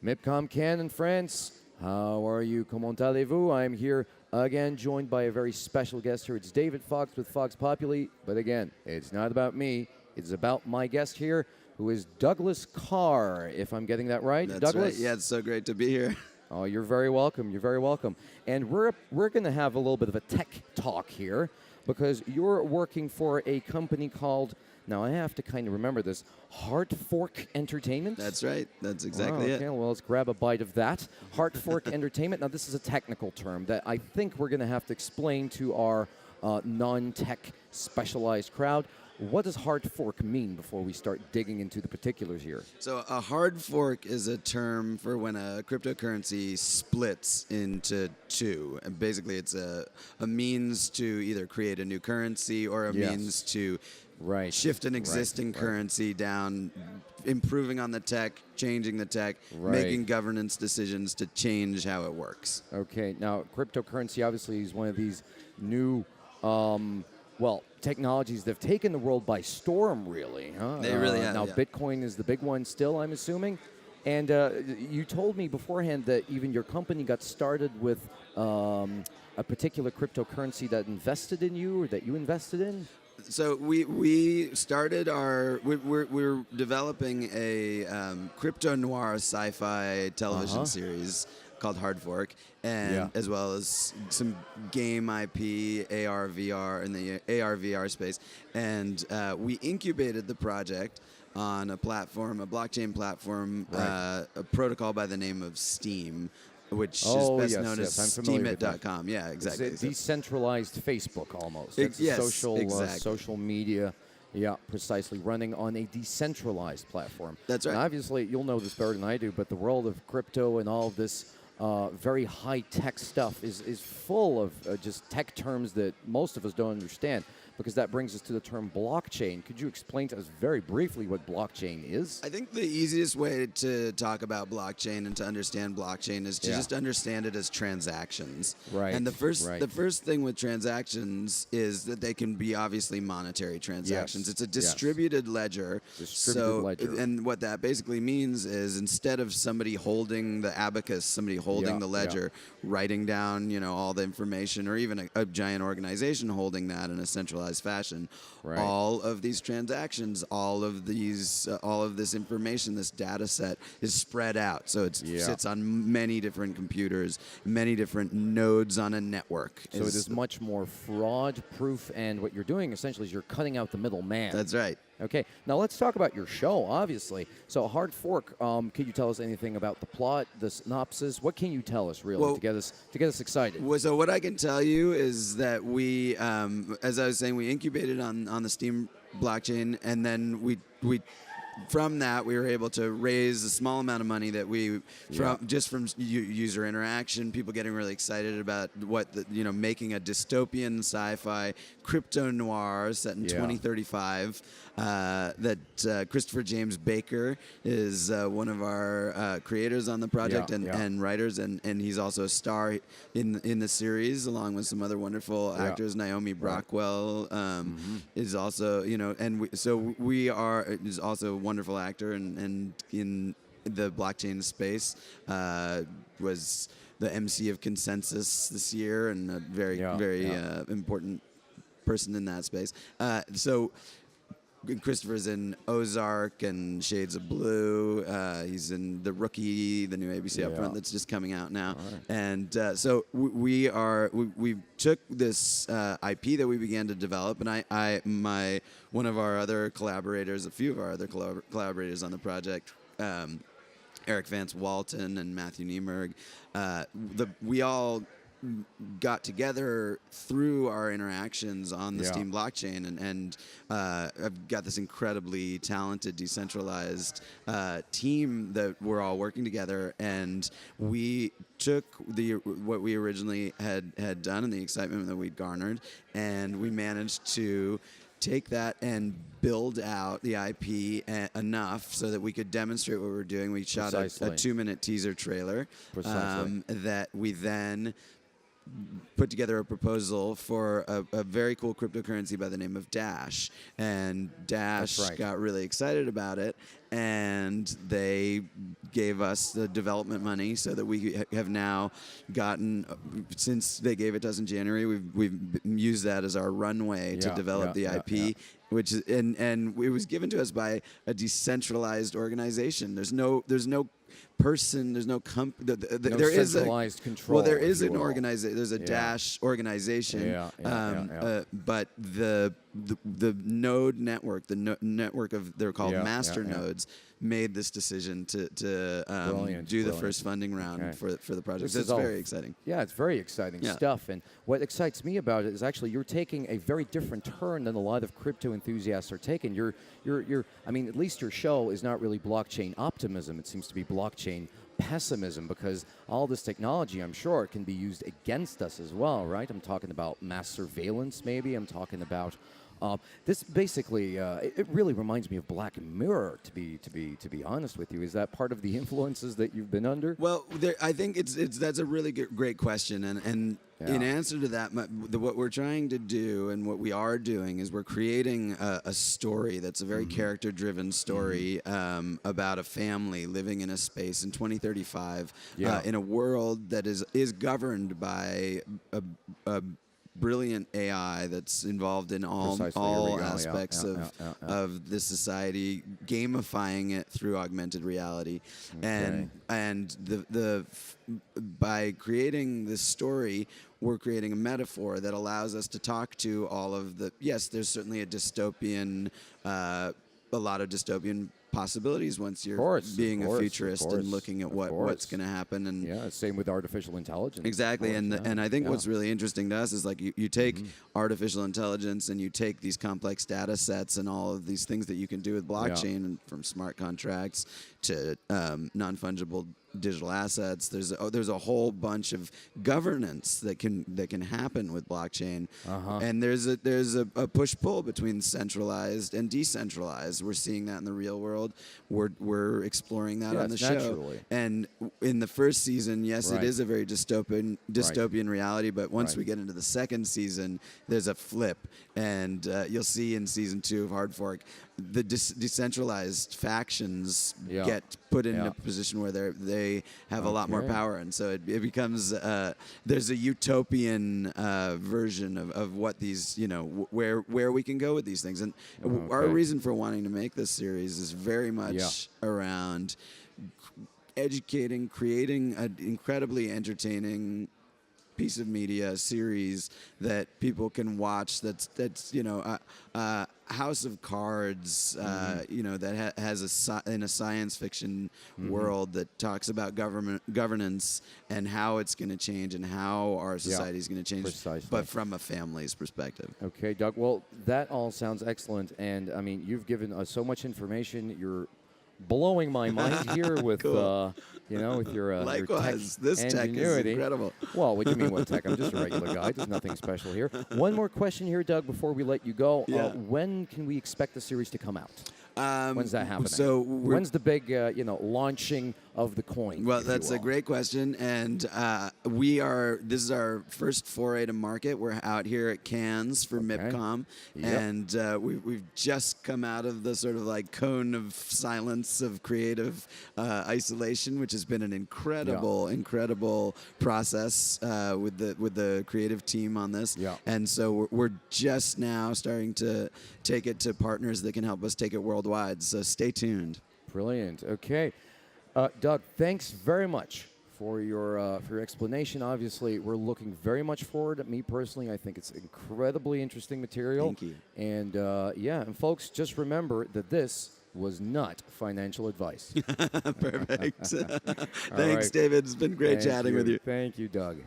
MIPCOM Cannes, France. How are you? Comment allez-vous? I'm here again, joined by a very special guest here. It's David Fox with Fox Populi. But again, it's not about me. It's about my guest here, who is Douglas Carr, if I'm getting that right. That's Douglas? right. Yeah, it's so great to be here. Oh, you're very welcome. You're very welcome. And we're going to have a little bit of a tech talk here because you're working for a company called, now I have to kind of remember this, Heart Fork Entertainment? That's right. That's exactly okay. it. Well, let's grab a bite of that. Heart Fork Entertainment. Now, this is a technical term that I think we're going to have to explain to our non-tech specialized crowd. What does hard fork mean before we start digging into the particulars here? So a hard fork is a term for when a cryptocurrency splits into two. And basically, it's a means to either create a new currency or a means to shift an existing currency down, improving on the tech, changing the tech, making governance decisions to change how it works. Okay. Now, cryptocurrency obviously is one of these new technologies that have taken the world by storm, really. Huh? They really have. Now, Bitcoin is the big one still, I'm assuming. And you told me beforehand that even your company got started with a particular cryptocurrency that invested in you or that you invested in? So we started we're developing a crypto noir sci-fi television series called Hard Fork, and as well as some game IP, AR, VR, in the AR, VR space. And we incubated the project on a platform, a blockchain platform, a protocol by the name of Steam, which is best known as Steemit.com. Yeah, exactly. It's a decentralized Facebook almost. It's social media. Yeah, precisely. Running on a decentralized platform. That's right. And obviously, you'll know this better than I do, but the world of crypto and all of this very high-tech stuff is full of just tech terms that most of us don't understand, because that brings us to the term blockchain. Could you explain to us very briefly what blockchain is? I think the easiest way to talk about blockchain and to understand blockchain is to just understand it as transactions. Right. And the first thing with transactions is that they can be obviously monetary transactions. It's a distributed ledger. And what that basically means is instead of somebody holding the abacus, somebody holding the ledger, writing down, all the information, or even a giant organization holding that in a centralized fashion, all of these transactions, all of this information, this data set is spread out. So it sits on many different computers, many different nodes on a network. So it is much more fraud-proof, and what you're doing essentially is you're cutting out the middleman. That's right. Okay, now let's talk about your show, obviously. So Hard Fork, could you tell us anything about the plot, the synopsis? What can you tell us, really, to get us excited? So what I can tell you is that we, as I was saying, we incubated on the Steam blockchain, and then we from that, we were able to raise a small amount of money that from user interaction, people getting really excited about making a dystopian sci-fi crypto noir set in 2035. That Christopher James Baker is one of our creators on the project and writers, and he's also a star in the series along with some other wonderful actors. Naomi Brockwell is also is also a wonderful actor and in the blockchain space, was the MC of Consensus this year and a very important person in that space. So Christopher's in Ozark and Shades of Blue. He's in The Rookie, the new ABC upfront that's just coming out now. And so we took this IP that we began to develop, and one of our other collaborators, a few of our other collaborators on the project, Eric Vance Walton and Matthew Niemerg, we all got together through our interactions on the Steam blockchain, and I've got this incredibly talented, decentralized team that we're all working together, and we took what we originally had done and the excitement that we'd garnered, and we managed to take that and build out the IP enough so that we could demonstrate what we were doing. We shot a 2-minute teaser trailer that we then put together a proposal for a very cool cryptocurrency by the name of Dash. And Dash got really excited about it and they gave us the development money so that we have now gotten, since they gave it to us in January, we've used that as our runway to develop the IP. Which is, and it was given to us by a decentralized organization. There's no person, there's no company. There is centralized control. Well, there is an organization. There's a Dash organization. But the node network, network of, they're called master nodes, made this decision to do the first funding round for the project. So it's very exciting. Yeah, it's very exciting stuff. And what excites me about it is actually you're taking a very different turn than a lot of crypto enthusiasts are taking. I mean, at least your show is not really blockchain optimism. It seems to be blockchain pessimism, because all this technology, I'm sure, can be used against us as well, right? I'm talking about mass surveillance, maybe. I'm talking about this basically, it really reminds me of Black Mirror, to be honest with you. Is that part of the influences that you've been under? Well, I think that's a really great question, and in answer to that, what we're trying to do and what we are doing is we're creating a story that's a very character-driven story about a family living in a space in 2035 in a world that is governed by a brilliant AI that's involved in all aspects of this society, gamifying it through augmented reality, and by creating this story, we're creating a metaphor that allows us to talk to all of the. Yes, there's certainly a lot of dystopian possibilities once you're being a futurist and looking at what's going to happen. And same with artificial intelligence. Exactly, and I think what's really interesting to us is like you take artificial intelligence and you take these complex data sets and all of these things that you can do with blockchain, and from smart contracts to non-fungible digital assets. There's a whole bunch of governance that can happen with blockchain, and there's a push-pull between centralized and decentralized. We're seeing that in the real world. We're exploring that on the show. And in the first season, yes, it is a very dystopian reality. But once we get into the second season, there's a flip, and you'll see in season 2 of Hard Fork, the decentralized factions get put in a position where they have a lot more power, and so it becomes there's a utopian version of what these, where we can go with these things. And our reason for wanting to make this series is very much around educating, creating an incredibly entertaining piece of media series that people can watch. That's House of Cards, that has in a science fiction world that talks about governance and how it's going to change and how our society is going to change, but from a family's perspective. Okay, Doug. Well, that all sounds excellent, and I mean, you've given us so much information. You're blowing my mind here with with your likewise. Your tech this tech is incredible. Well, what do you mean what tech? I'm just a regular guy. There's nothing special here. One more question here, Doug, before we let you go. When can we expect the series to come out? When's that happening? So when's the big launching of the coin? Well, that's a great question, and this is our first foray to market. We're out here at Cannes for MIPCOM, and we've just come out of the sort of like cone of silence of creative isolation, which has been an incredible process with the creative team on this. And so we're just now starting to take it to partners that can help us take it worldwide. So stay tuned. Brilliant. Okay. Doug, thanks very much for your explanation. Obviously, we're looking very much forward. Me personally, I think it's incredibly interesting material. Thank you. And and folks, just remember that this was not financial advice. Perfect. Thanks, David. It's been great chatting with you. Thank you, Doug.